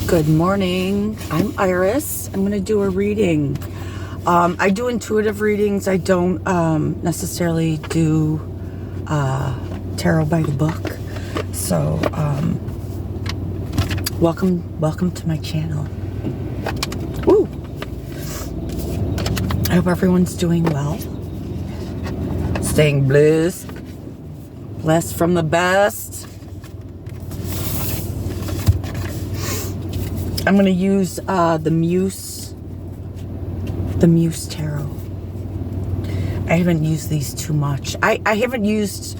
Good morning. I'm Iris. I'm going to do a reading. I do intuitive readings. I don't necessarily do tarot by the book. So welcome to my channel. Woo! I hope everyone's doing well. Staying blessed from the best. I'm going to use the MUSE Tarot. I haven't used these too much. I haven't used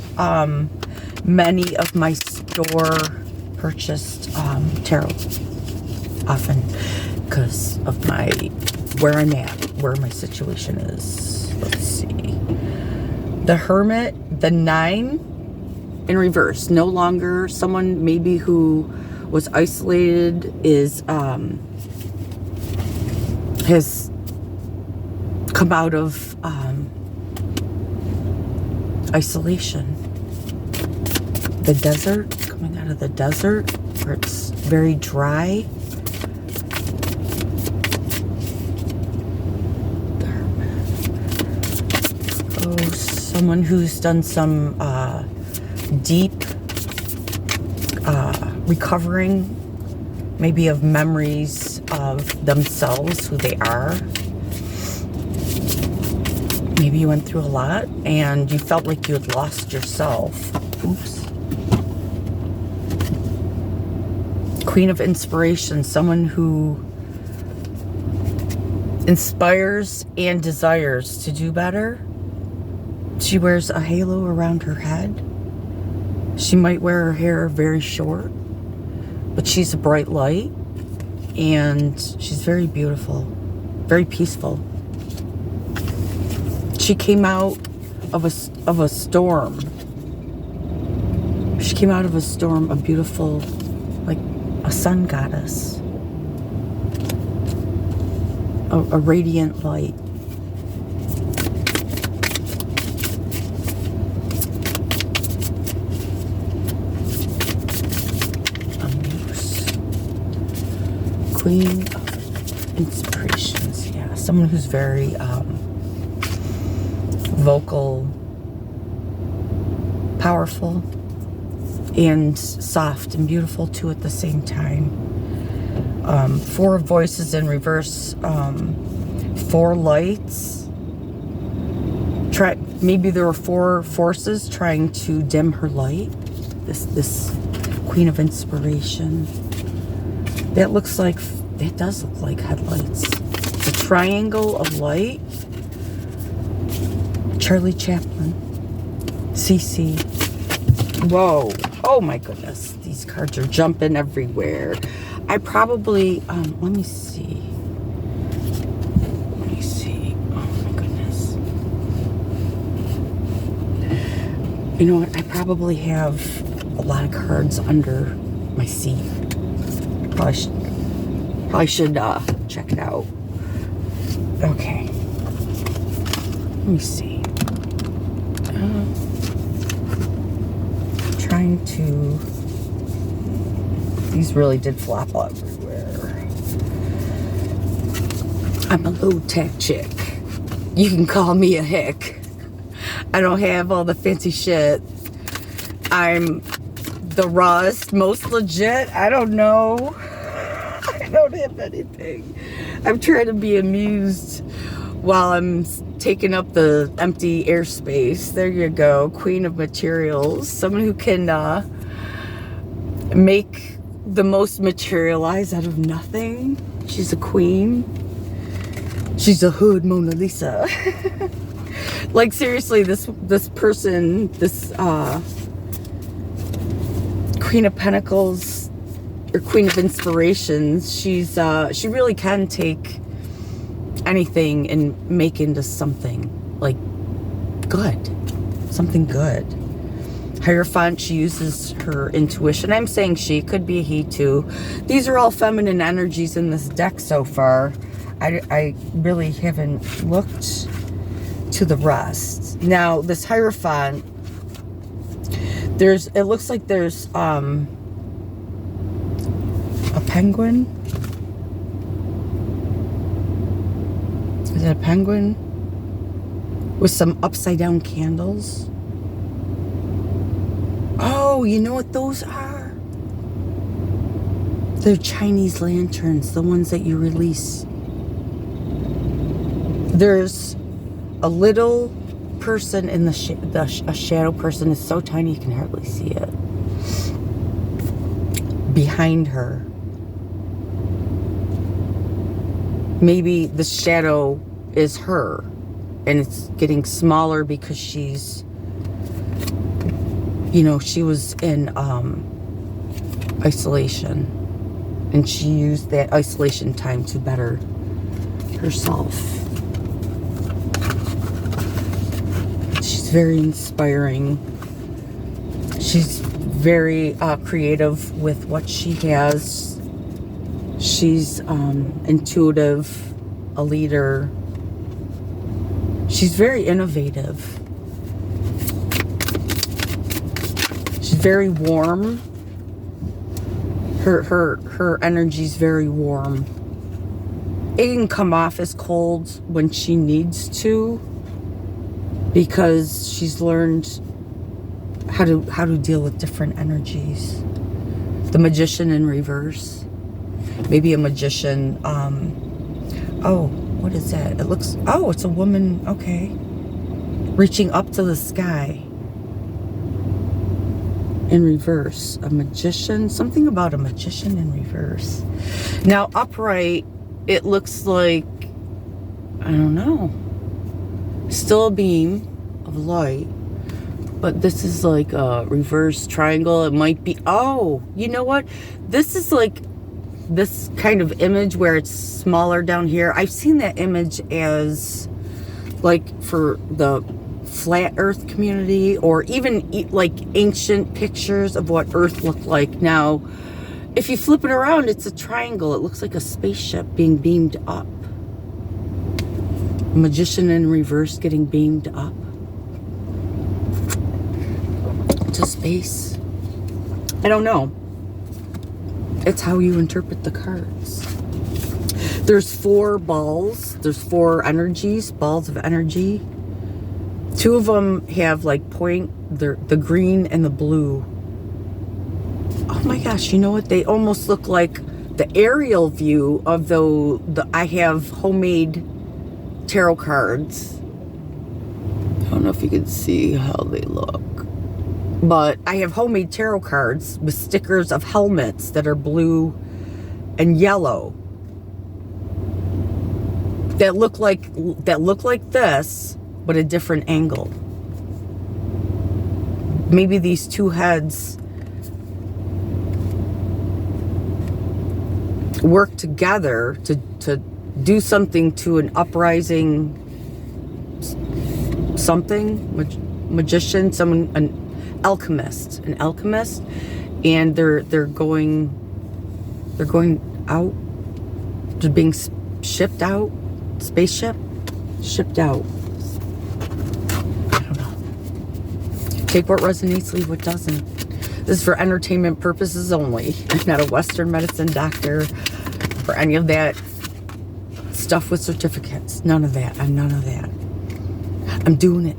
many of my store purchased tarot often because of where I'm at, where my situation is. Let's see. The Hermit, the 9 in reverse. No longer someone maybe who was isolated is has come out of isolation. The desert, coming out of the desert where it's very dry. Oh, someone who's done some deep recovering, maybe of memories of themselves, who they are. Maybe you went through a lot and you felt like you had lost yourself. Oops. Queen of Inspiration, someone who inspires and desires to do better. She wears a halo around her head. She might wear her hair very short, but she's a bright light, and she's very beautiful, very peaceful. She came out of a storm. She came out of a storm, a beautiful, like a sun goddess, a radiant light. Queen of Inspirations, yeah, someone who's very vocal, powerful, and soft and beautiful too at the same time. 4 voices in reverse, 4 lights. Maybe there were 4 forces trying to dim her light. This Queen of Inspiration. That does look like headlights. The triangle of light. Charlie Chaplin. CC. Whoa. Oh my goodness. These cards are jumping everywhere. I probably, let me see. Oh my goodness. You know what? I probably have a lot of cards under my seat. Probably should check it out. Okay. Let me see. Trying to... These really did flop everywhere. I'm a low-tech chick. You can call me a hick. I don't have all the fancy shit. I'm the rawest, most legit. I don't know. I don't have anything. I'm trying to be amused while I'm taking up the empty airspace. There you go. Queen of Materials. Someone who can make the most materialize out of nothing. She's a queen. She's a hood Mona Lisa. Like seriously, this person, this Queen of Pentacles or Queen of Inspirations, she really can take anything and make into something like good, something good. Hierophant, she uses her intuition. I'm saying she, could be a he too. These are all feminine energies in this deck so far. I really haven't looked to the rest. Now this Hierophant, it looks like there's a penguin? Is that a penguin? With some upside down candles? Oh, you know what those are? They're Chinese lanterns, the ones that you release. There's a little person in a shadow person is so tiny you can hardly see it. Behind her. Maybe the shadow is her, and it's getting smaller because she's, you know, she was in isolation, and she used that isolation time to better herself. She's very inspiring. She's very creative with what she has. She's intuitive, a leader. She's very innovative. She's very warm. Her energy's very warm. It can come off as cold when she needs to, because she's learned how to deal with different energies. The magician in reverse. Maybe a magician, oh, what is that? It looks, oh, it's a woman, okay. Reaching up to the sky. In reverse. A magician, something about a magician in reverse. Now, upright, it looks like, I don't know, still a beam of light. But this is like a reverse triangle. It might be, oh, you know what? This is like this kind of image where it's smaller down here. I've seen that image as like for the flat earth community, or even like ancient pictures of what earth looked like. Now, if you flip it around, it's a triangle. It looks like a spaceship being beamed up. A magician in reverse getting beamed up to space. I don't know. It's how you interpret the cards. There's 4 balls. There's 4 energies, balls of energy. 2 of them have like point, the green and the blue. Oh my gosh, you know what? They almost look like the aerial view of I have homemade tarot cards. I don't know if you can see how they look. But I have homemade tarot cards with stickers of helmets that are blue and yellow. That look like this, but a different angle. Maybe these 2 heads work together to do something to an uprising something, magician, someone, an alchemist, and they're going out, they're being shipped out, spaceship, shipped out. I don't know. Take what resonates, leave what doesn't. This is for entertainment purposes only. I'm not a Western medicine doctor or any of that stuff with certificates. None of that. I'm none of that. I'm doing it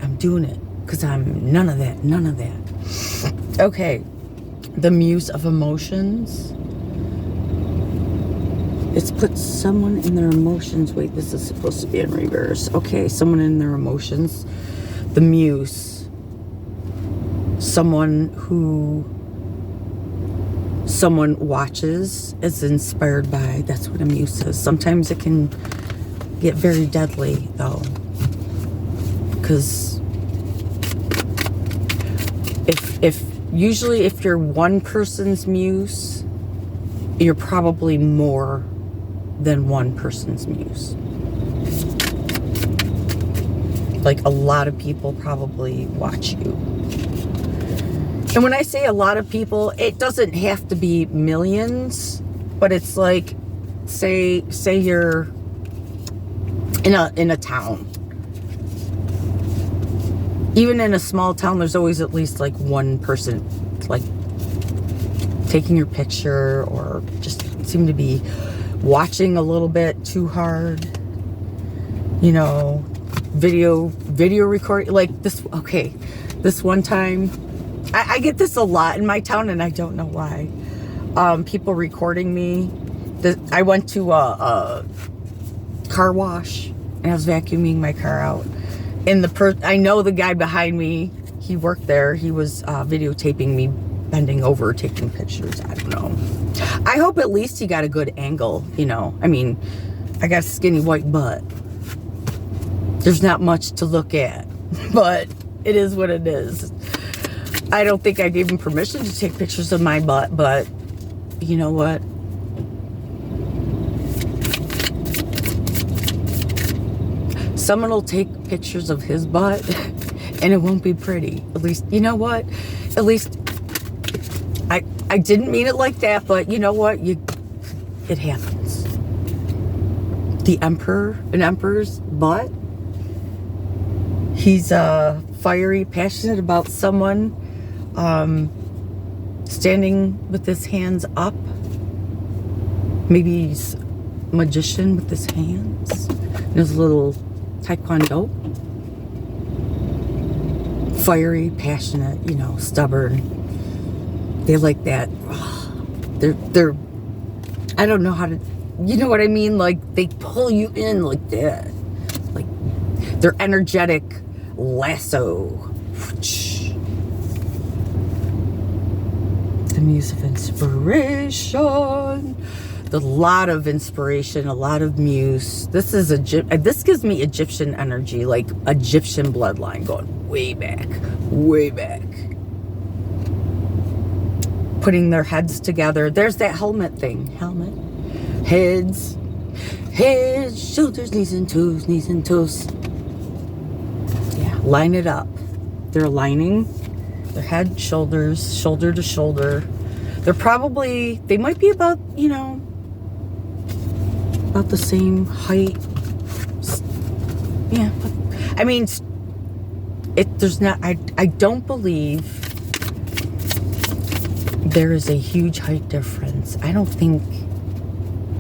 because I'm none of that. Okay, the Muse of Emotions. It's put someone in their emotions. Wait, this is supposed to be in reverse. Okay, someone in their emotions. The Muse. Someone who someone watches, is inspired by. That's what a muse is. Sometimes it can get very deadly, though. Because usually if you're one person's muse, you're probably more than one person's muse. Like, a lot of people probably watch you. And when I say a lot of people, it doesn't have to be millions, but it's like, say you're in a town. Even in a small town, there's always at least like one person, like taking your picture, or just seem to be watching a little bit too hard. You know, video recording, like this. Okay, this one time, I get this a lot in my town, and I don't know why. People recording me. I went to a car wash, and I was vacuuming my car out, and I know the guy behind me. He worked there. He was videotaping me bending over, taking pictures. I don't know. I hope at least he got a good angle. You know, I mean, I got a skinny white butt. There's not much to look at, but it is what it is. I don't think I gave him permission to take pictures of my butt, but you know what? Someone will take pictures of his butt and it won't be pretty. At least, you know what? At least I didn't mean it like that, but you know what? It happens. An emperor's butt. He's fiery, passionate about someone, standing with his hands up. Maybe he's a magician with his hands. There's a little taekwondo. Fiery, passionate, you know, stubborn. They like that. They're I don't know how to, you know what I mean? Like, they pull you in like that. Like, they're energetic lasso. The Muse of Inspiration. A lot of inspiration, a lot of Muse. This gives me Egyptian energy, like Egyptian bloodline going way back, way back. Putting their heads together. There's that helmet thing. Helmet. Heads, shoulders, knees and toes. Yeah, line it up. They're aligning their head, shoulders, shoulder to shoulder. They might be about, you know, about the same height. Yeah, but, I mean, I don't believe there is a huge height difference. I don't think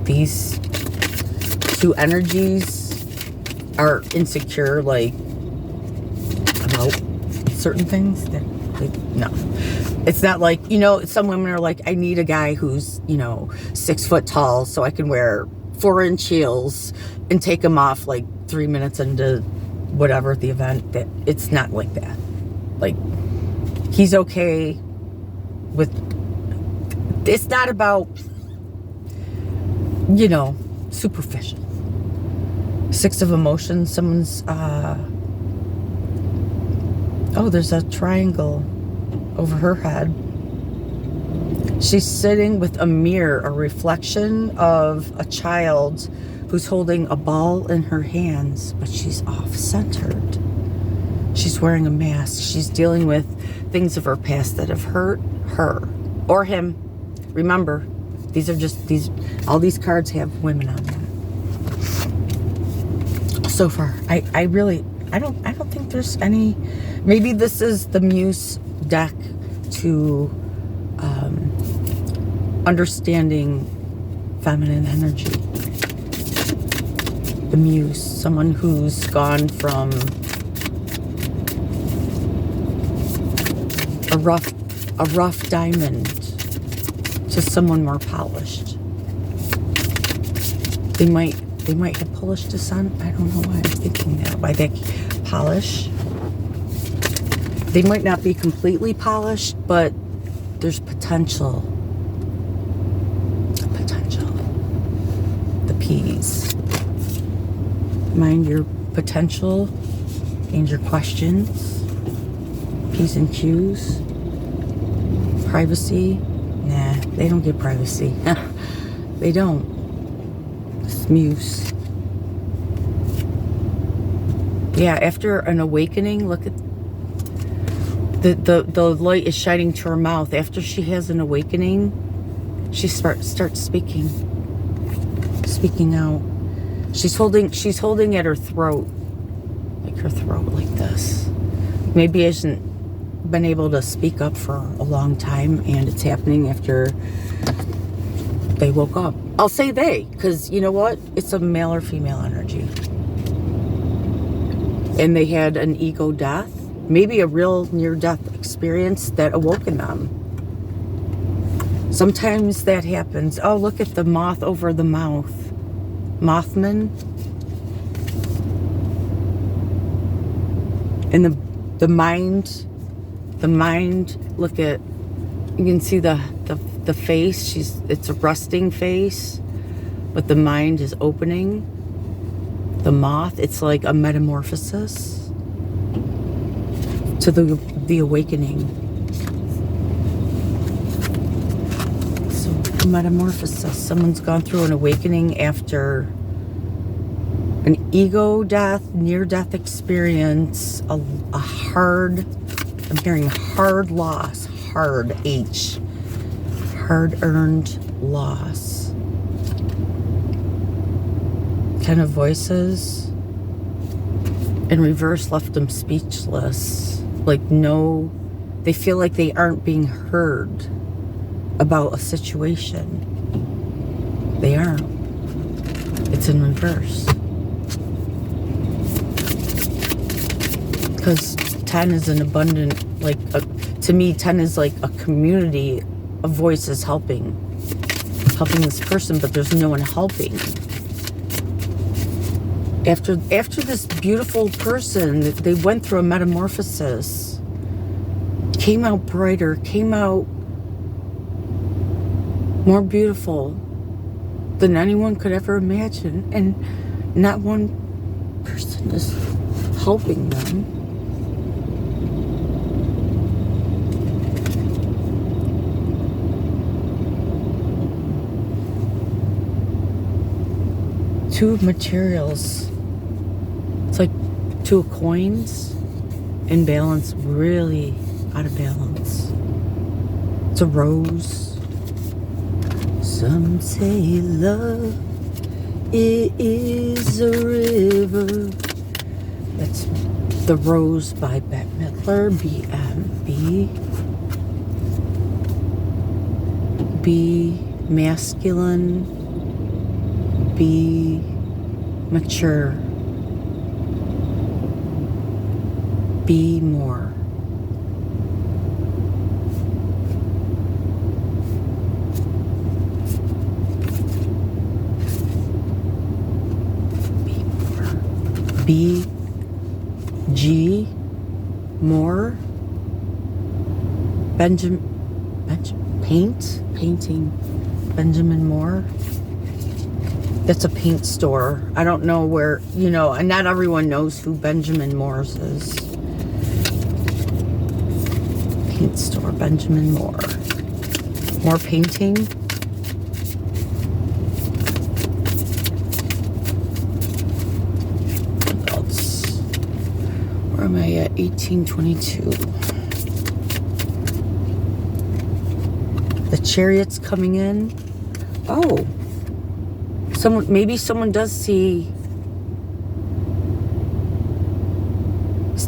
these two energies are insecure, like, about certain things. No. It's not like, you know, some women are like, I need a guy who's, you know, 6 foot tall so I can wear 4-inch heels and take them off like 3 minutes into whatever the event. That it's not like that. Like, he's okay with, it's not about, you know, superficial. 6 of emotions. Someone's there's a triangle over her head. She's sitting with a mirror, a reflection of a child who's holding a ball in her hands, but she's off-centered. She's wearing a mask. She's dealing with things of her past that have hurt her or him. Remember, all these cards have women on them. So far, I don't think there's any. Maybe this is the Muse deck to understanding feminine energy. The Muse, someone who's gone from a rough diamond to someone more polished. They might have polished the sun. I don't know why I'm thinking that. Why they polish? They might not be completely polished, but there's potential. The P's. Mind your potential and your questions. P's and Q's. Privacy. Nah, they don't get privacy. They don't. It's Muse. Yeah, after an awakening, look at the light is shining to her mouth. After she has an awakening, she starts speaking out. She's holding at her throat, like this. Maybe isn't been able to speak up for a long time, and it's happening after they woke up. I'll say they, because you know what? It's a male or female energy. And they had an ego death, maybe a real near-death experience that awoke in them. Sometimes that happens. Oh, look at the moth over the mouth. Mothman. And the mind, look at, you can see the face. It's a resting face, but the mind is opening. The moth, it's like a metamorphosis to the awakening. So metamorphosis, someone's gone through an awakening after an ego death, near-death experience, a hard, I'm hearing hard loss, hard H, hard-earned loss. Ten of Voices in reverse left them speechless. Like, no, they feel like they aren't being heard about a situation. They aren't. It's in reverse. Because 10 is an abundant, like, to me, 10 is like a community of voices helping this person, but there's no one helping. After this beautiful person, they went through a metamorphosis, came out brighter, came out more beautiful than anyone could ever imagine, and not one person is helping them. Two of materials. It's like two of coins in balance, really out of balance. It's a rose. Some say love, it is a river. That's The Rose by Bette Midler, BMB. Be masculine, be mature, be more. Be more. Be G more. Painting. Benjamin Moore. That's a paint store. I don't know where, and not everyone knows who Benjamin Moore's is. Paint store, Benjamin Moore. More painting. What else? Where am I at? 1822. The Chariot's coming in. Oh. Maybe someone does see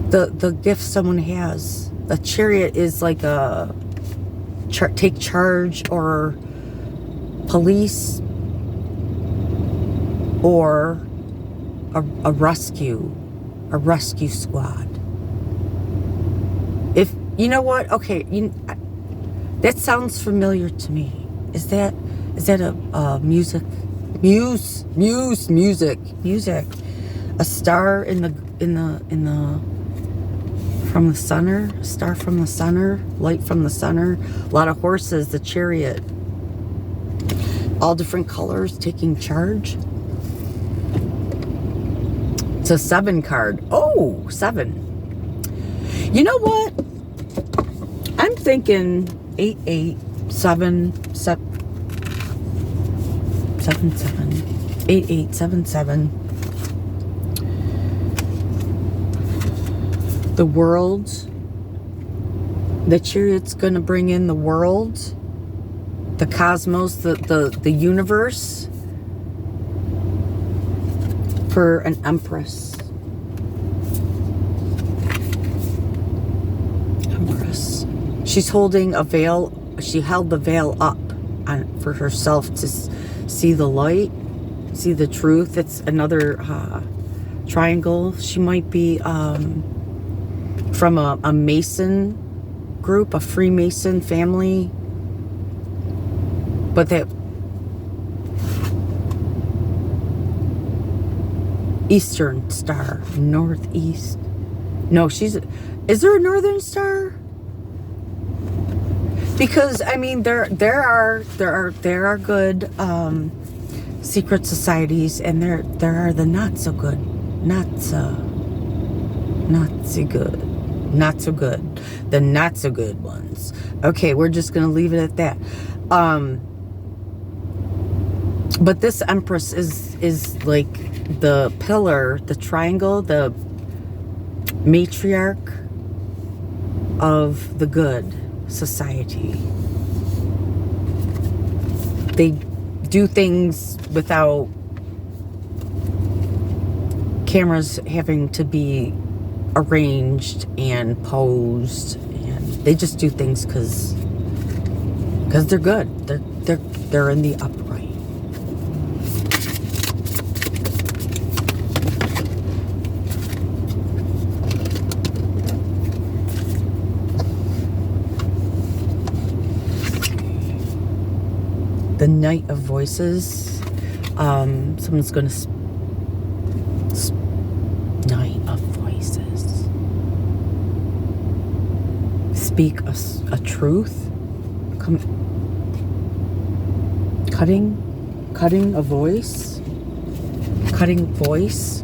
the gift someone has. The Chariot is like a take charge or police or a rescue squad. If you know what, okay, that sounds familiar to me. Is that a music? Music. A star from the center, star from the center, light from the center. A lot of horses, the Chariot. All different colors taking charge. It's a 7 card. Oh, 7. You know what? I'm thinking 8877. 8877. The world. The Chariot's going to bring in the world, the cosmos, the universe, for an empress. She's holding a veil. She held the veil up for herself to see the light, see the truth. It's another triangle. She might be from a Mason group, a Freemason family. But that Eastern Star, Northeast. No, is there a Northern Star? Because I mean, there are good secret societies, and there are the not so good, the not so good ones. Okay, we're just gonna leave it at that. But this Empress is like the pillar, the triangle, the matriarch of the good society. They do things without cameras having to be arranged and posed, and they just do things because they're good. They're in the upright. The Knight of Voices. Someone's going to... Knight of Voices. Speak a truth. Cutting a voice. Cutting voice.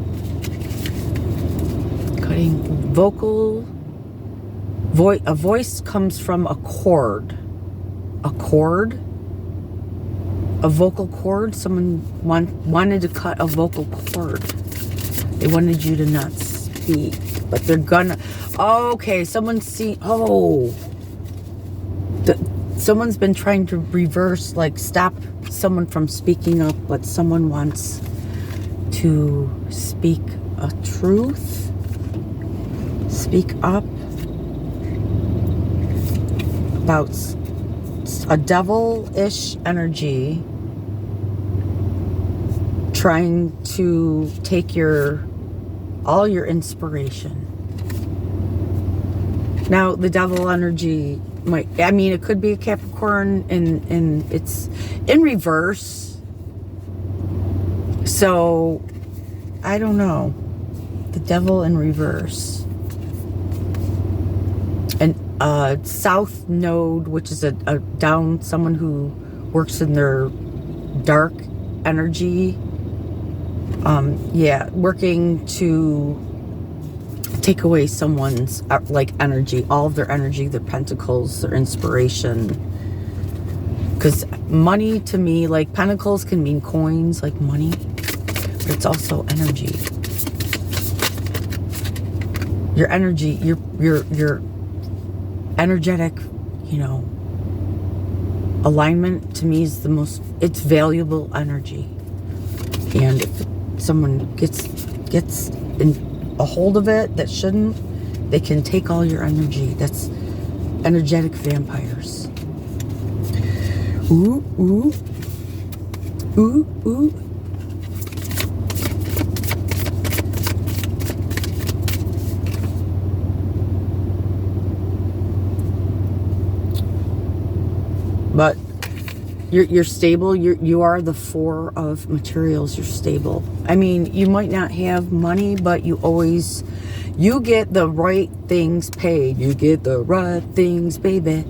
Cutting vocal. A voice comes from a cord. A cord. A vocal cord. Someone wanted to cut a vocal cord. They wanted you to not speak, but they're gonna. Oh, okay, someone's someone's been trying to reverse, like stop someone from speaking up, but someone wants to speak a truth. Speak up about a devil-ish energy trying to take all your inspiration. Now, the devil energy it could be a Capricorn, and it's in reverse. So, I don't know. The devil in reverse. And South Node, which is a down, someone who works in their dark energy. Working to take away someone's energy, all of their energy, their pentacles, their inspiration. Because money, to me, like pentacles can mean coins, like money, but it's also energy. Your energy, your energetic, alignment, to me, is it's valuable energy. And if someone gets in a hold of it that shouldn't, they can take all your energy. That's energetic vampires. Ooh, ooh. Ooh, ooh. But you're stable. You are the Four of Materials. You're stable. I mean, you might not have money, but you get the right things paid. You get the right things, baby.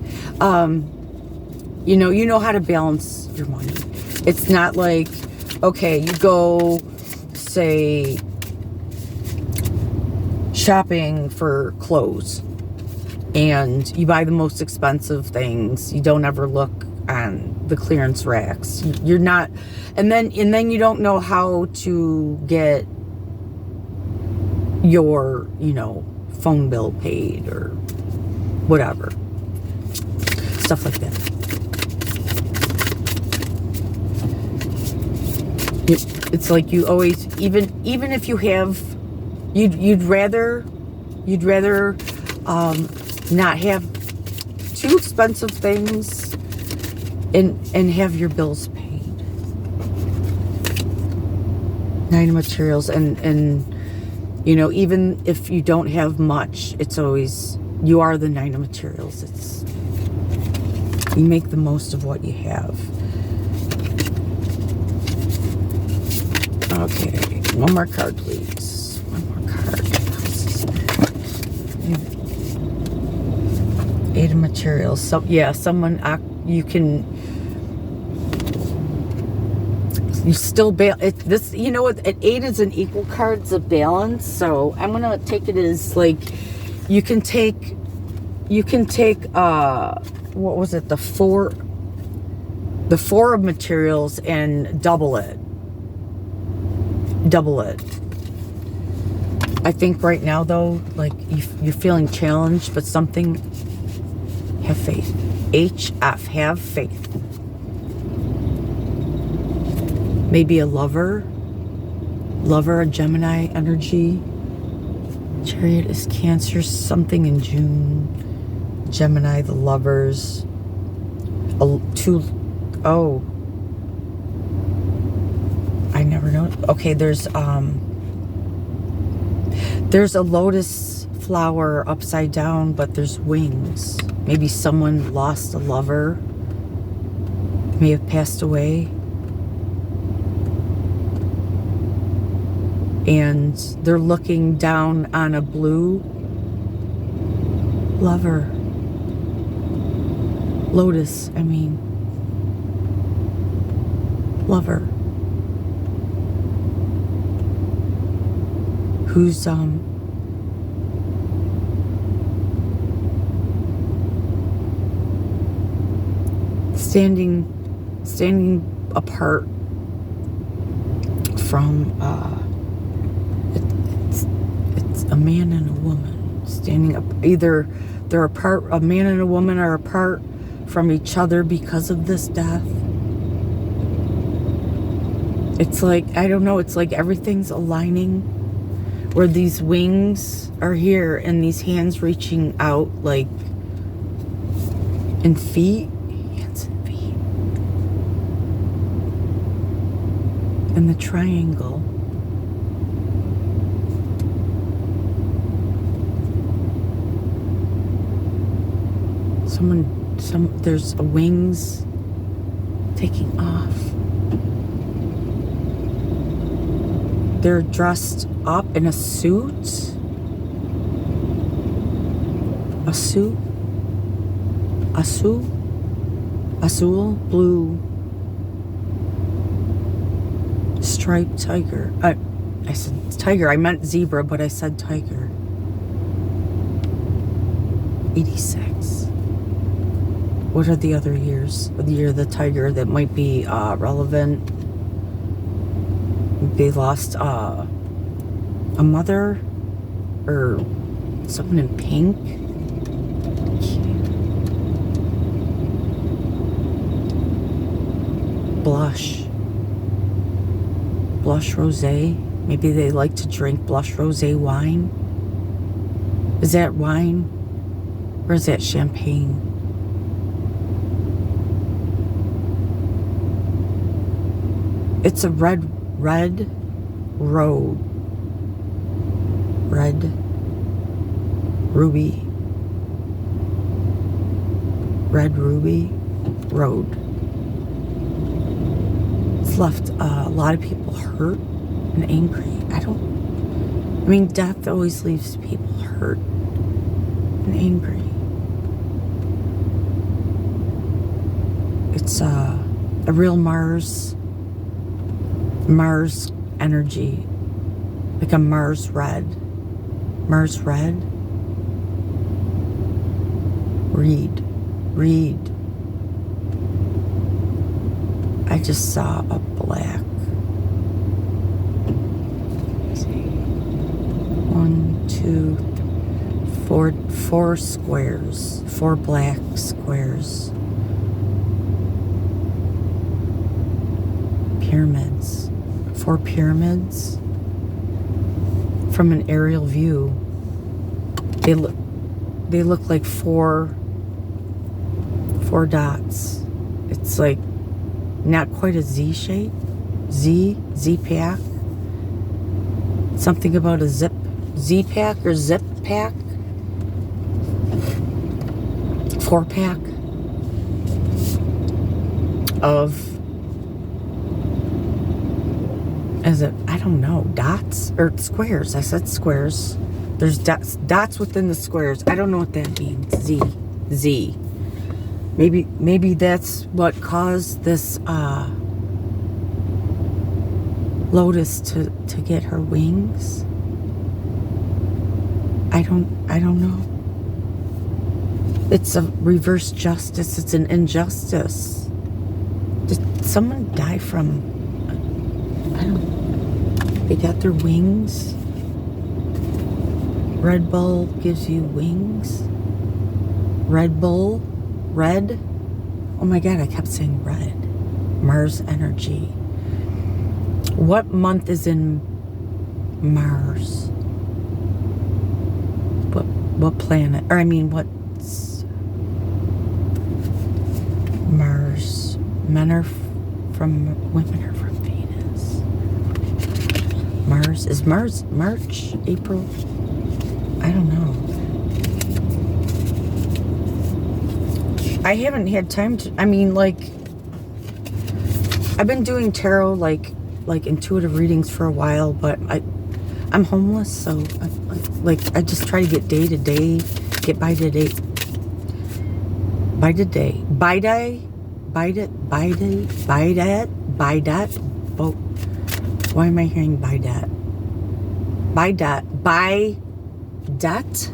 You know how to balance your money. It's not like, okay, you go, say, shopping for clothes, and you buy the most expensive things. You don't ever look on the clearance racks. You're not, and then you don't know how to get your, phone bill paid or whatever. Stuff like that. It's like you always, even if you have, you'd rather not have two expensive things and have your bills paid. Nine of materials, and you know, even if you don't have much, it's always, you are the nine of materials. It's, you make the most of what you have. Okay, one more card, please. One more card. Eight of materials. So yeah, someone, you can, you still this, you know what, at 8 is an equal card, it's a balance. So I'm gonna take it as like, you can take what was it, the four of materials and double it. I think right now though, like, you're feeling challenged, but something, have faith. HF, have faith. Maybe a lover, a Gemini energy. Chariot is Cancer, something in June. Gemini, the lovers. I never know. Okay, there's a lotus flower upside down, but there's wings. Maybe someone lost a lover, may have passed away. And they're looking down on a blue lover. Lotus, I mean. Lover. Who's, standing apart from, it's a man and a woman standing up. Either they're apart, a man and a woman are apart from each other because of this death. It's like, I don't know, it's like everything's aligning, where these wings are here and these hands reaching out, like, and feet, hands and feet, and the triangle. There's wings taking off. They're dressed up in a suit. Azul, blue, striped tiger. I said tiger, I meant zebra, but I said tiger. 86. What are the other years? The year of the tiger that might be relevant. They lost a mother or someone in pink. Blush rosé. Maybe they like to drink blush rosé wine. Is that wine or is that champagne? It's a red road. Red ruby road. It's left a lot of people hurt and angry. Death always leaves people hurt and angry. It's a real Mars energy, like a Mars red. Read. I just saw a black. Let's see. 1, 2, 3, 4 squares. 4 black squares. Pyramids. 4 pyramids. From an aerial view, they look like 4 4 dots. It's like not quite a Z shape. Z pack. Something about a Z pack or zip pack. 4 pack of, is it, I don't know, dots or squares. I said squares. There's dots within the squares. I don't know what that means. Z. Maybe that's what caused this lotus to get her wings. I don't know. It's a reverse justice. It's an injustice. Did someone die from, I don't know, they got their wings? Red Bull gives you wings? Red Bull? Red? Oh my God, I kept saying red. Mars energy. What month is in Mars? What planet? Or I mean, what's Mars? Women are from Venus. Mars is March, April. I don't know. I haven't had time to. I mean, like, I've been doing tarot, like intuitive readings for a while, but I'm homeless, so I just try to get day to day, get by to day. By today. By day. By that. By that. Oh, why am I hearing by that? By that. By that.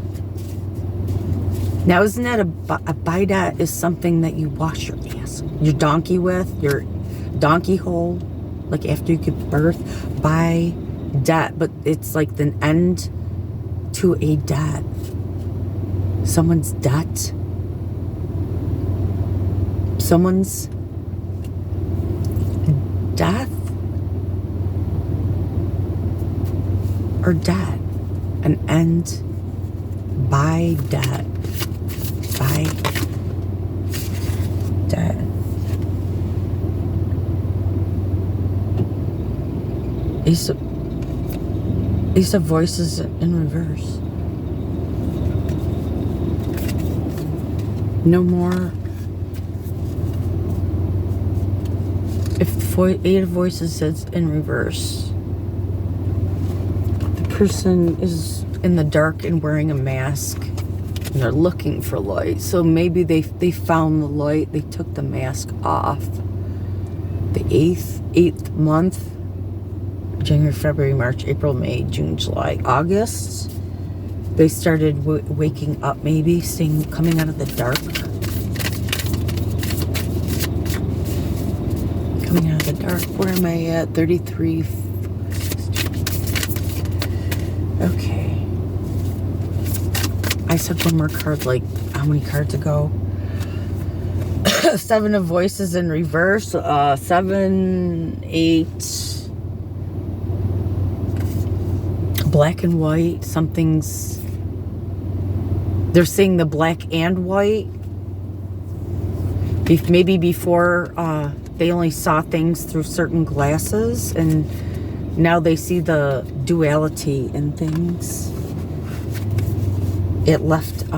Now, isn't that a bidet is something that you wash your ass, your donkey with, your donkey hole, like after you give birth? Bidet, but it's like the end to a debt. Someone's debt. Someone's death or debt. An end by debt. By debt. Ace of voices in reverse. No more. If 8 of voices is in reverse, the person is in the dark and wearing a mask. And they're looking for light. So maybe they found the light. They took the mask off. The eighth month. January, February, March, April, May, June, July, August. They started waking up, maybe, coming out of the dark. Coming out of the dark. Where am I at? 33. Okay. I said one more card, like, how many cards ago? 7 of voices in reverse. 7, 8. Black and white. Something's... They're saying the black and white. Maybe before they only saw things through certain glasses, and now they see the duality in things. It left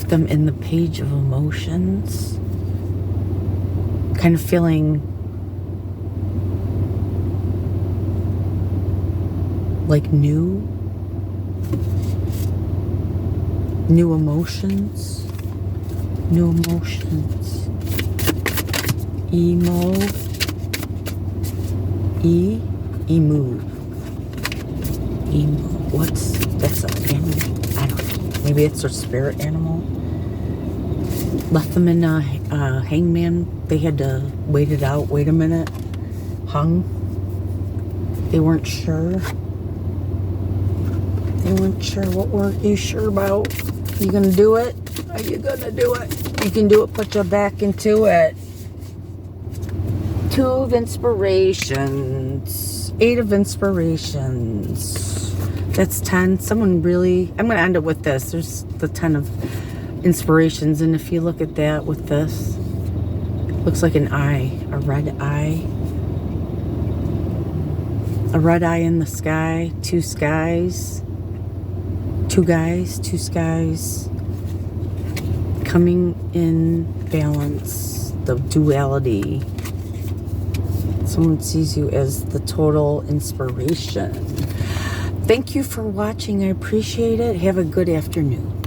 them in the page of emotions, kind of feeling like new emotions, emu. That's an animal? I don't know. Maybe it's their spirit animal. Left them in a hangman. They had to wait it out. Wait a minute. Hung. They weren't sure. What weren't you sure about? You gonna do it? Are you gonna do it? You can do it. Put your back into it. 2 of inspirations. 8 of inspirations. That's 10. Someone really... I'm going to end it with this. There's the 10 of inspirations. And if you look at that with this, looks like an eye, a red eye. A red eye in the sky, two skies, two guys, two skies, coming in balance, the duality. Someone sees you as the total inspiration. Thank you for watching. I appreciate it. Have a good afternoon.